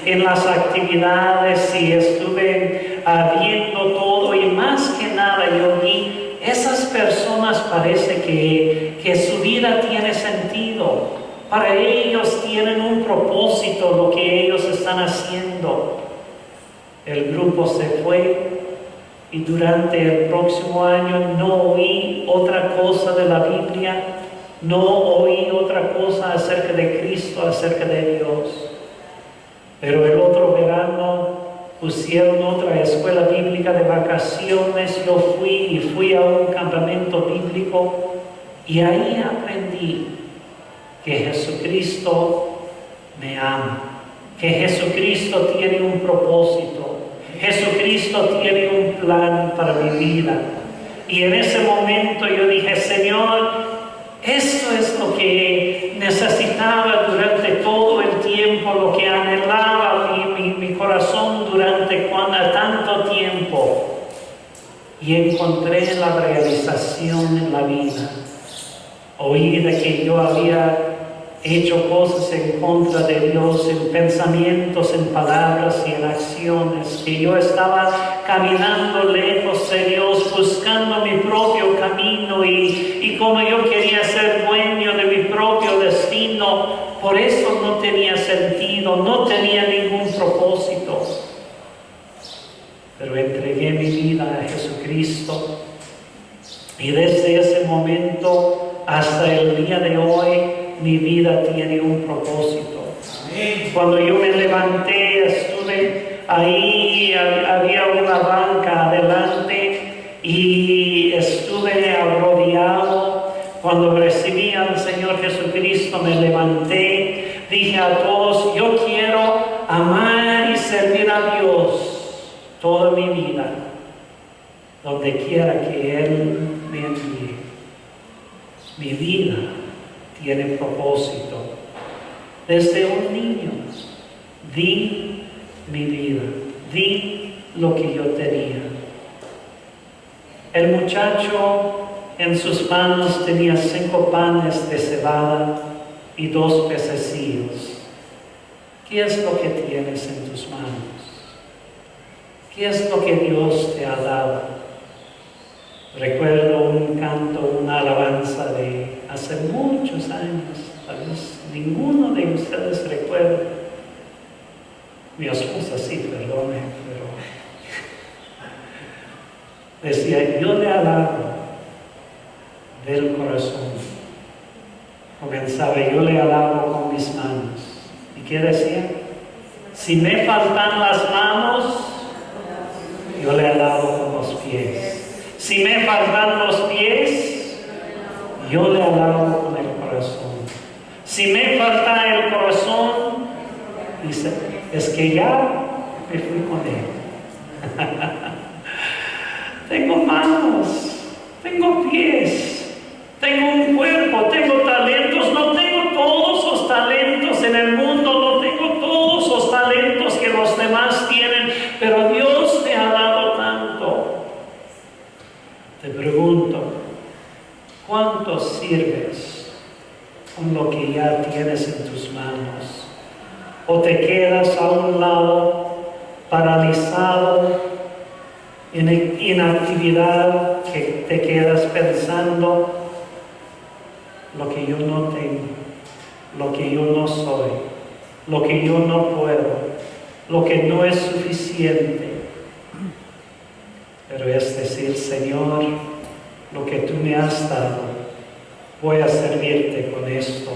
en las actividades y estuve viendo todo, y más que nada yo vi, esas personas parece que su vida tiene sentido, para ellos tienen un propósito lo que ellos están haciendo. El grupo se fue y durante el próximo año no oí otra cosa de la Biblia, no oí otra cosa acerca de Cristo, acerca de Dios. Pero el otro verano pusieron otra escuela bíblica de vacaciones, yo fui a un campamento bíblico y ahí aprendí que Jesucristo me ama, que Jesucristo tiene un propósito. Jesucristo tiene un plan para mi vida. Y en ese momento yo dije, Señor, esto es lo que necesitaba durante todo el tiempo, lo que anhelaba mi corazón durante tanto tiempo. Y encontré la realización en la vida. Oí de que yo había hecho cosas en contra de Dios, en pensamientos, en palabras y en acciones, que yo estaba caminando lejos de Dios, buscando mi propio camino y como yo quería ser dueño de mi propio destino, por eso no tenía sentido, no tenía ningún propósito. Pero entregué mi vida a Jesucristo y desde ese momento hasta el día de hoy mi vida tiene un propósito. Cuando yo me levanté, estuve ahí, había una banca adelante y estuve rodeado. Cuando recibí al Señor Jesucristo, me levanté, dije a todos, yo quiero amar y servir a Dios toda mi vida, donde quiera que Él me envíe. Mi vida tiene propósito. Desde un niño di mi vida, di lo que yo tenía. El muchacho en sus manos tenía 5 panes de cebada y 2 pececillos. ¿Qué es lo que tienes en tus manos? ¿Qué es lo que Dios te ha dado? Recuerdo un canto, una alabanza de hace muchos años, tal vez ninguno de ustedes recuerda. Mi esposa sí, perdone, pero decía, yo le alabo del corazón. Comenzaba, yo le alabo con mis manos. ¿Y qué decía? Si me faltan las manos, yo le alabo con los pies. Si me faltan los pies, yo le alabo con el corazón. Si me falta el corazón, dice, es que ya me fui con él. Tengo manos, tengo pies, tengo un cuerpo, tengo talentos. No tengo todos los talentos en el mundo, no tengo todos los talentos que los demás tienen, pero Dios te ha dado tanto. Te pregunto, ¿cuánto sirves con lo que ya tienes en tus manos? ¿O te quedas a un lado, paralizado, en inactividad, que te quedas pensando lo que yo no tengo, lo que yo no soy, lo que yo no puedo, lo que no es suficiente? Pero es decir, Señor, lo que tú me has dado, voy a servirte con esto.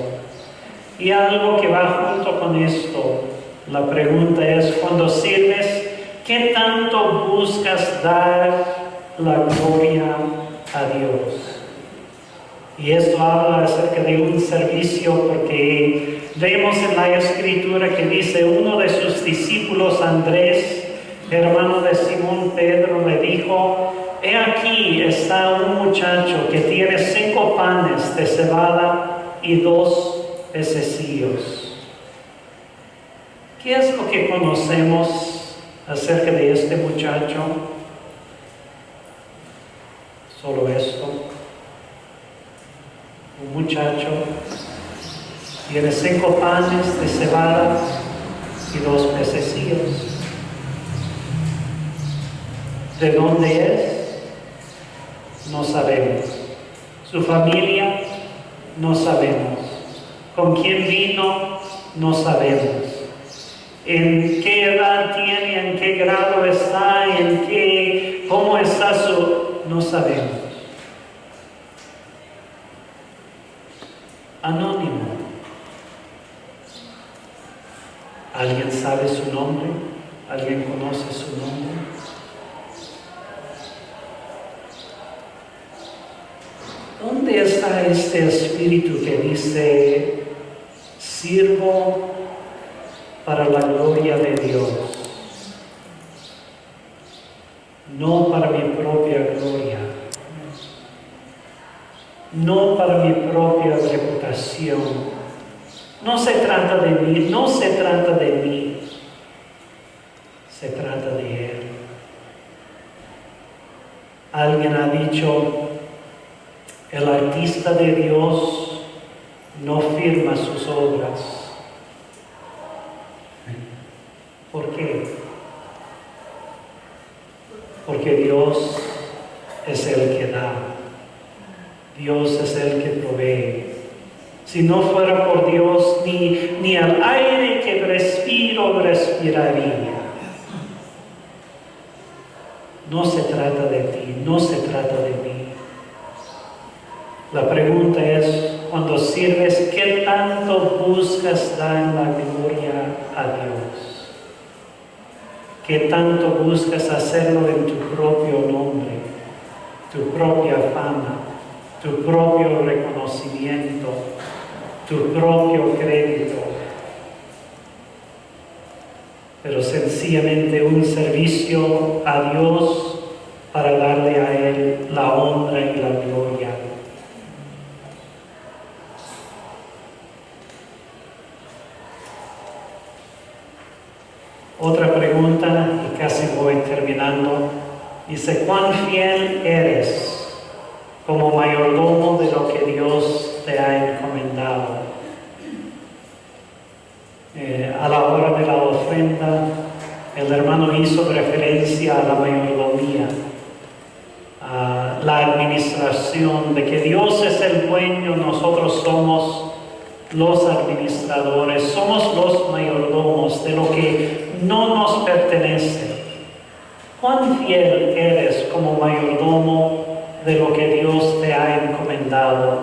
Y algo que va junto con esto, la pregunta es, cuando sirves, ¿qué tanto buscas dar la gloria a Dios? Y esto habla acerca de un servicio, porque vemos en la Escritura que dice, uno de sus discípulos, Andrés, hermano de Simón Pedro, le dijo, he aquí está un muchacho que tiene 5 panes de cebada y 2 pececillos. ¿Qué es lo que conocemos acerca de este muchacho? Solo esto. Un muchacho tiene 5 panes de cebada y 2 pececillos. ¿De dónde es? No sabemos. Su familia, no sabemos. ¿Con quién vino? No sabemos. ¿En qué edad tiene? ¿En qué grado está? ¿Cómo está su...? No sabemos. Anónimo. ¿Alguien sabe su nombre? ¿Alguien conoce su nombre? ¿Dónde está este espíritu que dice, sirvo para la gloria de Dios, no para mi propia gloria, no para mi propia reputación? No se trata de mí, no se trata de mí, se trata de Él. Alguien ha dicho, el artista de Dios no firma sus obras. ¿Por qué? Porque Dios es el que da. Dios es el que provee. Si no fuera por Dios, ni el aire que respiraría. No se trata de ti, no se trata de mí. La pregunta es, cuando sirves, ¿qué tanto buscas dar la gloria a Dios? ¿Qué tanto buscas hacerlo en tu propio nombre, tu propia fama, tu propio reconocimiento, tu propio crédito? Pero sencillamente un servicio a Dios para darle a Él la honra y la gloria. Otra pregunta, y casi voy terminando, dice, ¿cuán fiel eres como mayordomo de lo que Dios te ha encomendado? A la hora de la ofrenda, el hermano hizo referencia a la mayordomía, a la administración, de que Dios es el dueño, nosotros somos los administradores, somos los mayordomos de lo que no nos pertenece. ¿Cuán fiel eres como mayordomo de lo que Dios te ha encomendado?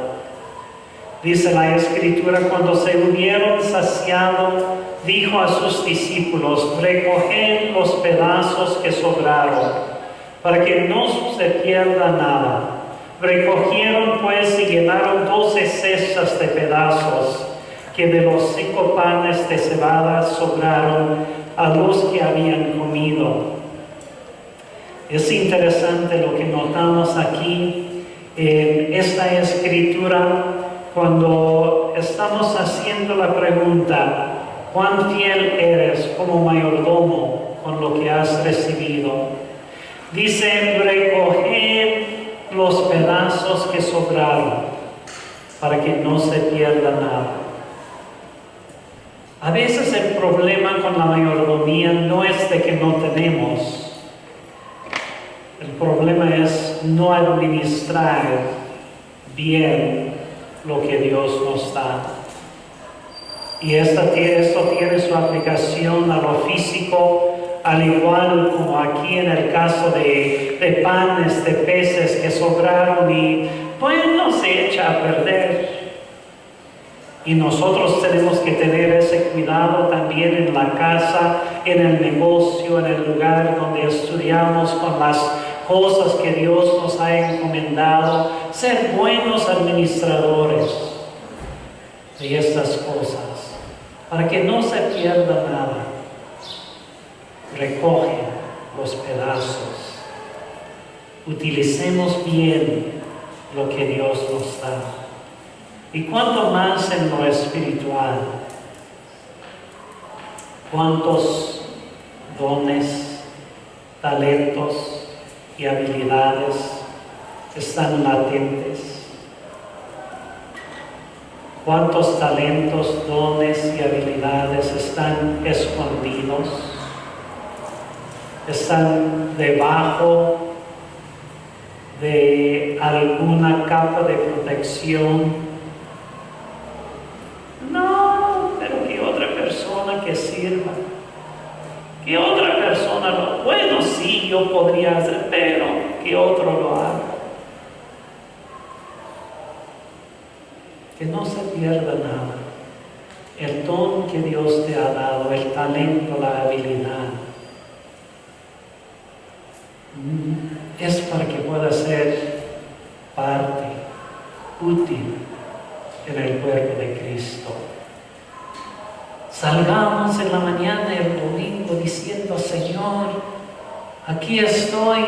Dice la Escritura, cuando se hubieron saciado, dijo a sus discípulos, recoged los pedazos que sobraron, para que no se pierda nada. Recogieron pues y llenaron 12 cestas de pedazos que de los 5 panes de cebada sobraron a los que habían comido. Es interesante lo que notamos aquí en esta escritura cuando estamos haciendo la pregunta: ¿cuán fiel eres como mayordomo con lo que has recibido? Dice: recoged los pedazos que sobraron para que no se pierda nada. A veces el problema con la mayordomía no es de que no tenemos. El problema es no administrar bien lo que Dios nos da. Y esto tiene su aplicación a lo físico, al igual como aquí en el caso de panes, de peces que sobraron y bueno, se echa a perder. Y nosotros tenemos que tener ese cuidado también en la casa, en el negocio, en el lugar donde estudiamos con las cosas que Dios nos ha encomendado, ser buenos administradores de estas cosas, para que no se pierda nada. Recoge los pedazos. Utilicemos bien lo que Dios nos da. Y cuanto más en lo espiritual, cuántos dones, talentos y habilidades están latentes. Cuántos talentos, dones y habilidades están escondidos, están debajo de alguna capa de protección. No, pero que otra persona que sirva, que otra persona lo, bueno, sí, yo podría hacer, pero que otro lo haga. Que no se pierda nada. El don que Dios te ha dado, el talento, la habilidad, es para que pueda ser parte útil en el cuerpo de Cristo. Salgamos en la mañana del domingo diciendo: Señor, aquí estoy,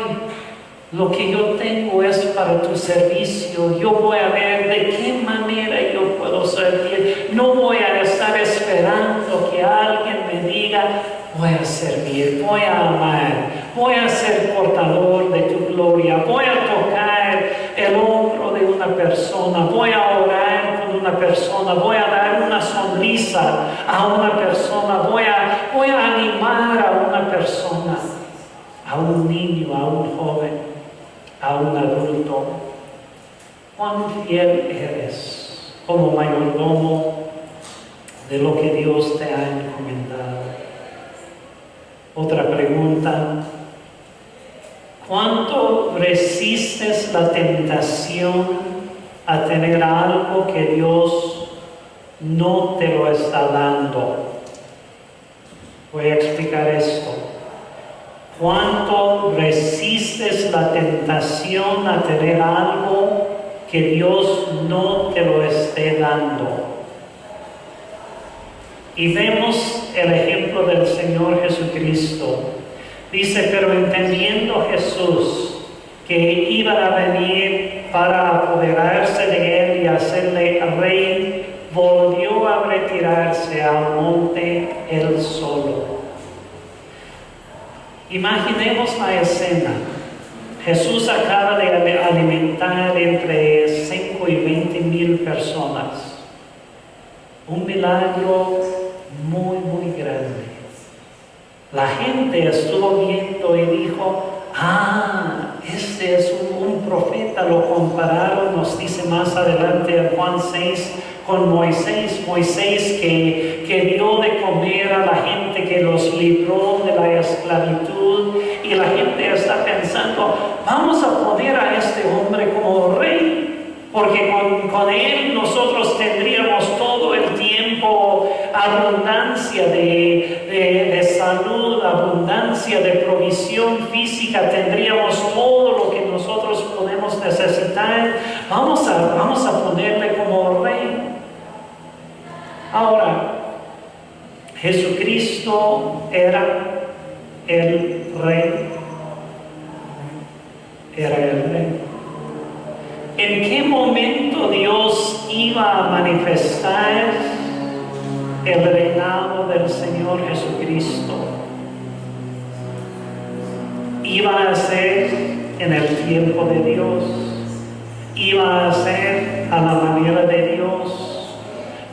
lo que yo tengo es para tu servicio. Yo voy a ver de qué manera yo puedo servir. No voy a estar esperando que alguien me diga: voy a servir, voy a amar, voy a ser portador de tu gloria, voy a tocar el hombro de una persona, voy a orar con una persona, voy a dar una sonrisa a una persona, voy a animar a una persona, a un niño, a un joven, a un adulto. ¿Cuán fiel eres como mayordomo de lo que Dios te ha encomendado? Otra pregunta: ¿cuánto resistes la tentación a tener algo que Dios no te lo está dando? Voy a explicar esto. ¿Cuánto resistes la tentación a tener algo que Dios no te lo esté dando? Y vemos el ejemplo del Señor Jesucristo. Dice: pero entendiendo Jesús que iban a venir para apoderarse de él y hacerle rey, volvió a retirarse al monte él solo. Imaginemos la escena. Jesús acaba de alimentar entre 5 y 20,000 personas. Un milagro muy, muy grande. La gente estuvo viendo y dijo: este es un profeta. Lo compararon, nos dice más adelante en Juan 6, con Moisés. Moisés que dio de comer a la gente, que los libró de la esclavitud. Y la gente está pensando: vamos a poner a este hombre como rey, porque con él nosotros tendríamos todo el tiempo abundancia de salud, abundancia de provisión física, tendríamos todo lo que nosotros podemos necesitar. Vamos a ponerle como rey. Ahora, Jesucristo era el Rey. Era el Rey. ¿En qué momento Dios iba a manifestar el reinado del Señor Jesucristo? Iba a ser en el tiempo de Dios. Iba a ser a la manera de Dios.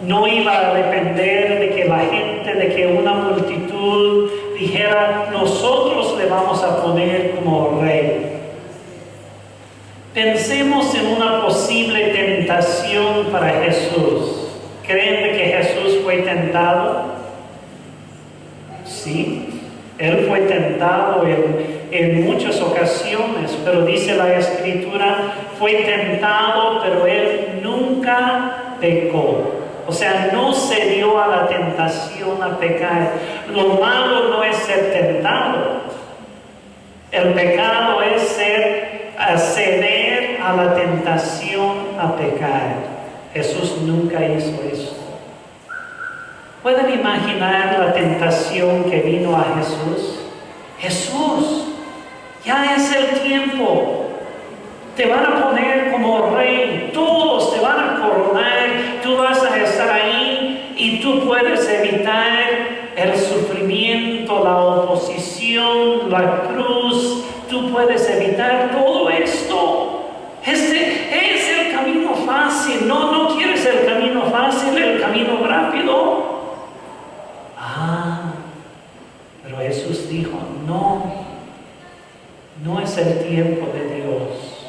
No iba a depender de que la gente, de que una multitud dijera, nosotros le vamos a poner como rey. Pensemos en una posible tentación para Jesús. ¿Creen que Jesús fue tentado? Sí, Él fue tentado en muchas ocasiones, pero dice la Escritura, fue tentado, pero Él nunca pecó. O sea, no se dio a la tentación a pecar. Lo malo no es ser tentado. El pecado es ceder a la tentación a pecar. Jesús nunca hizo eso. ¿Pueden imaginar la tentación que vino a Jesús? Jesús, ya es el tiempo. Te van a poner como rey. Todos te van a coronar. Tú vas a estar ahí y tú puedes evitar el sufrimiento, la oposición, la cruz. Tú puedes evitar todo esto. Este es el camino fácil. No quieres el camino fácil, el camino rápido. Pero Jesús dijo, no es el tiempo de Dios.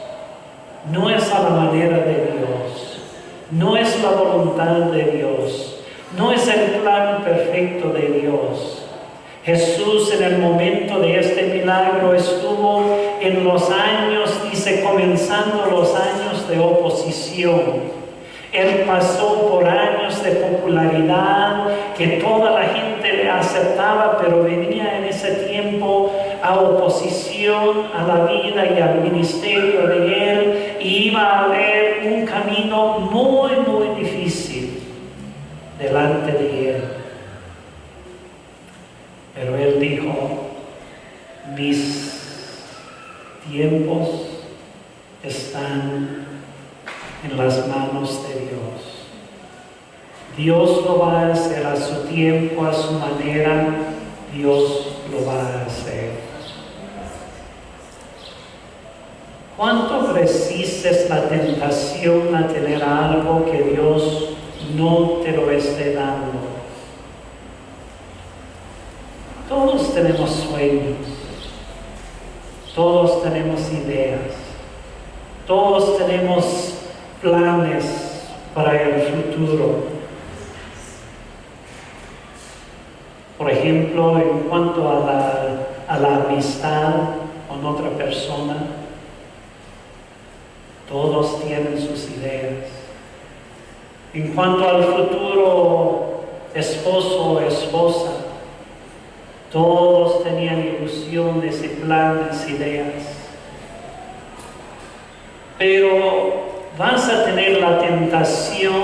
No es a la manera de Dios. No es la voluntad de Dios. No es el plan perfecto de Dios. Jesús en el momento de este milagro estuvo en los años, dice, comenzando los años de oposición. Él pasó por años de popularidad, que toda la gente le aceptaba, pero venía en ese tiempo a oposición a la vida y al ministerio de Él, y iba a haber un camino muy, muy difícil delante de Él. Pero Él dijo, mis tiempos están en las manos de Dios. Dios lo va a hacer a su tiempo, a su manera. Dios lo va a hacer. ¿Cuánto resistes la tentación a tener algo que Dios no te lo esté dando? Todos tenemos sueños. Todos tenemos ideas. Todos tenemos planes para el futuro. Por ejemplo, en cuanto a la amistad con otra persona, todos tienen sus ideas. En cuanto al futuro esposo o esposa, todos tenían ilusiones y planes, ideas. Pero vas a tener la tentación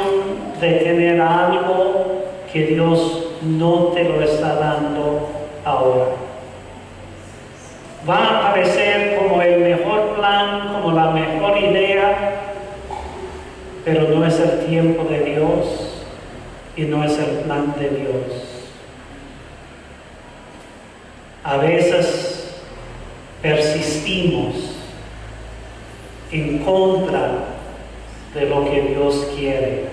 de tener algo que Dios no te lo está dando ahora. Va a parecer como el mejor plan, como la mejor idea, pero no es el tiempo de Dios y no es el plan de Dios. A veces persistimos en contra de lo que Dios quiere,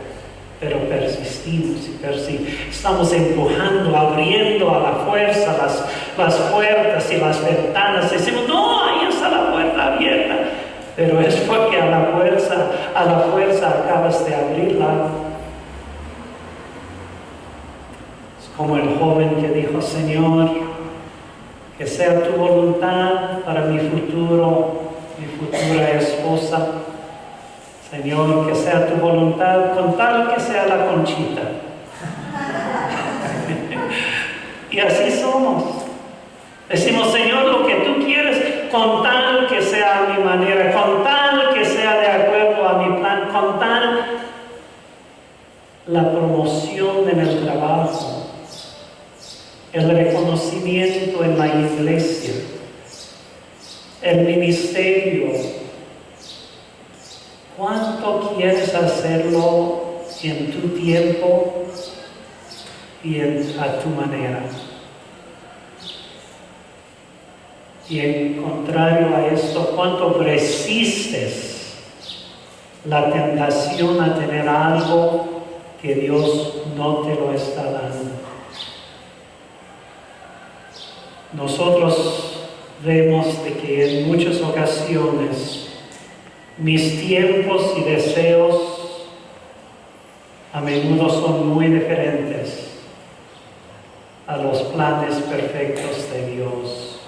pero persistimos y estamos empujando, abriendo a la fuerza las puertas y las ventanas. Decimos, no, ahí está la puerta abierta, pero es porque a la fuerza acabas de abrirla. Es como el joven que dijo, Señor, que sea tu voluntad para mi futura esposa. Señor, que sea tu voluntad, con tal que sea la Conchita. Y así somos. Decimos, Señor, lo que tú quieres, con tal que sea a mi manera, con tal que sea de acuerdo a mi plan, con tal la promoción en el trabajo, el reconocimiento en la iglesia, el ministerio. ¿Cuánto quieres hacerlo en tu tiempo y a tu manera? Y en contrario a esto, ¿cuánto resistes la tentación a tener algo que Dios no te lo está dando? Nosotros vemos de que en muchas ocasiones mis tiempos y deseos a menudo son muy diferentes a los planes perfectos de Dios.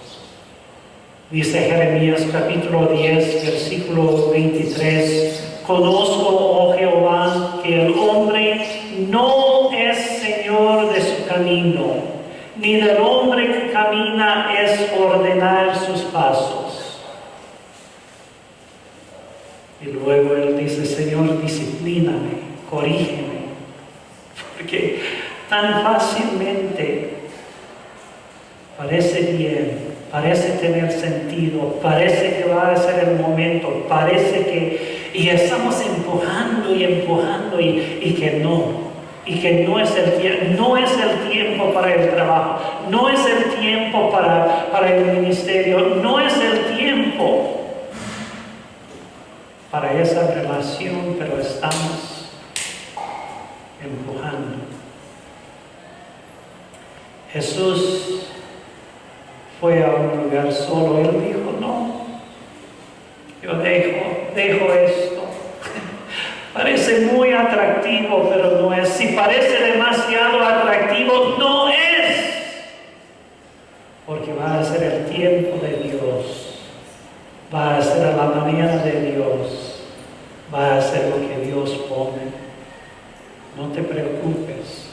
Dice Jeremías capítulo 10, versículo 23, conozco, oh Jehová, que el hombre no es señor de su camino, ni del hombre que camina es ordenar sus pasos. Y luego él dice, Señor, disciplíname, corrígeme, porque tan fácilmente parece bien, parece tener sentido, parece que va a ser el momento, parece que, y estamos empujando y que no es el tiempo para el trabajo, no es el tiempo para el ministerio, no es el tiempo para esa relación, pero estamos empujando. Jesús fue a un lugar solo. Él dijo, no, yo dejo esto. Parece muy atractivo, pero no es. Si parece demasiado atractivo, no es. Porque va a ser el tiempo de Dios. Va a ser a la manera de Dios. Va a ser lo que Dios pone. No te preocupes.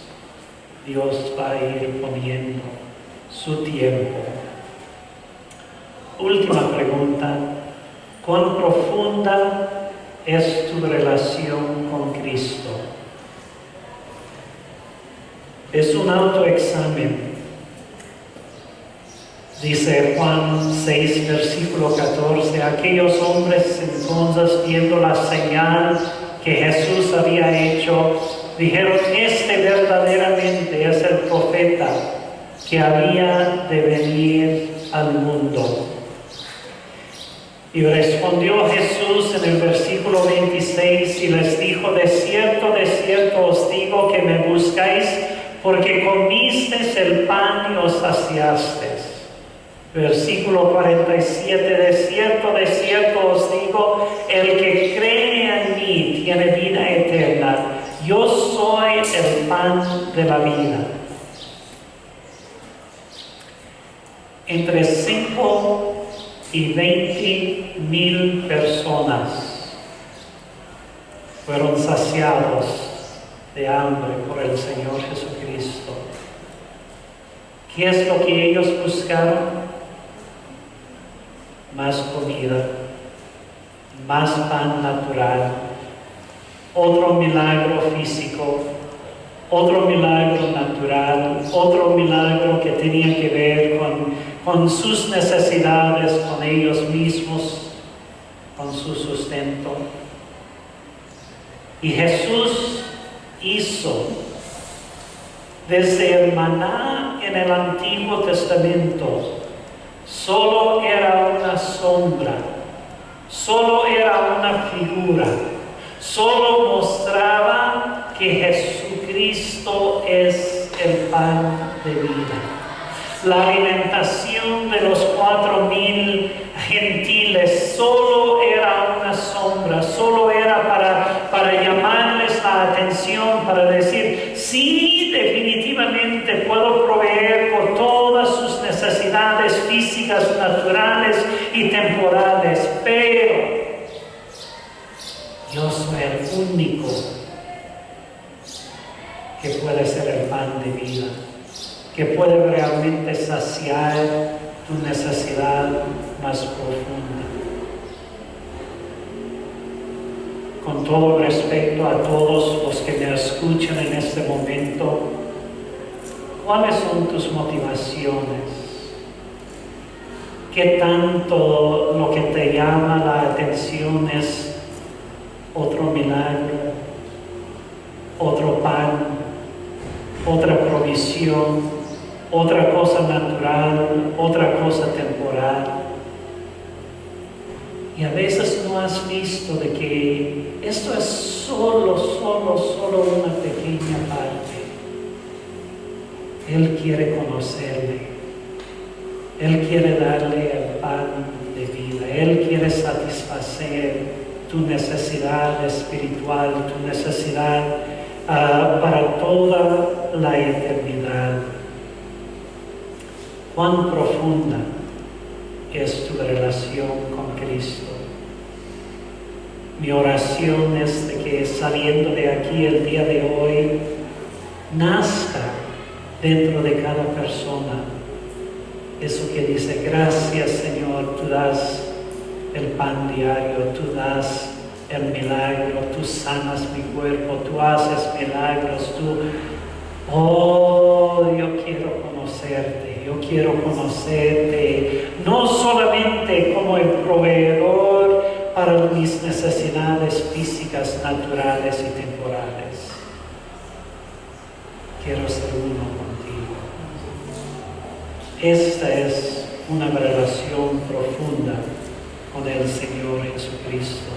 Dios va a ir poniendo su tiempo. Última pregunta. ¿Cuán profunda es tu relación con Cristo? Es un autoexamen. Dice Juan 6, versículo 14, aquellos hombres entonces, viendo la señal que Jesús había hecho, dijeron, este verdaderamente es el profeta que había de venir al mundo. Y respondió Jesús en el versículo 26 y les dijo, de cierto os digo que me buscáis porque comisteis el pan y os saciasteis. Versículo 47, de cierto os digo, el que cree en mí tiene vida eterna. Yo soy el pan de la vida. Entre 5 y 20,000 personas fueron saciados de hambre por el Señor Jesucristo. ¿Qué es lo que ellos buscaron? Más comida, más pan natural, otro milagro físico, otro milagro natural, otro milagro que tenía que ver con sus necesidades, con ellos mismos, con su sustento. Y Jesús hizo desde el maná en el Antiguo Testamento, solo era una sombra, solo era una figura, solo mostraba que Jesucristo es el pan de vida. La alimentación de los 4,000 gentiles solo era una sombra, solo era para llamarles la atención, para decir, sí, definitivamente puedo proveer por todas sus necesidades físicas, naturales y temporales, pero yo soy el único que puede ser el pan de vida, que puede realmente saciar tu necesidad más profunda. Con todo respeto a todos los que me escuchan en este momento, ¿cuáles son tus motivaciones? ¿Qué tanto lo que te llama la atención es otro milagro, otro pan, otra provisión, otra cosa natural, otra cosa temporal? Y a veces no has visto de que esto es solo una pequeña parte. Él quiere conocerle. Él quiere darle el pan de vida. Él quiere satisfacer tu necesidad espiritual, tu necesidad para toda la eternidad. ¿Cuán profunda es tu relación con Cristo? Mi oración es de que saliendo de aquí el día de hoy, nazca dentro de cada persona eso que dice: gracias, Señor, tú das el pan diario, tú das el milagro, tú sanas mi cuerpo, tú haces milagros, yo quiero conocerte, no solamente como el proveedor para mis necesidades físicas, naturales y temporales. Quiero ser uno contigo. Esta es una relación profunda con el Señor Jesucristo.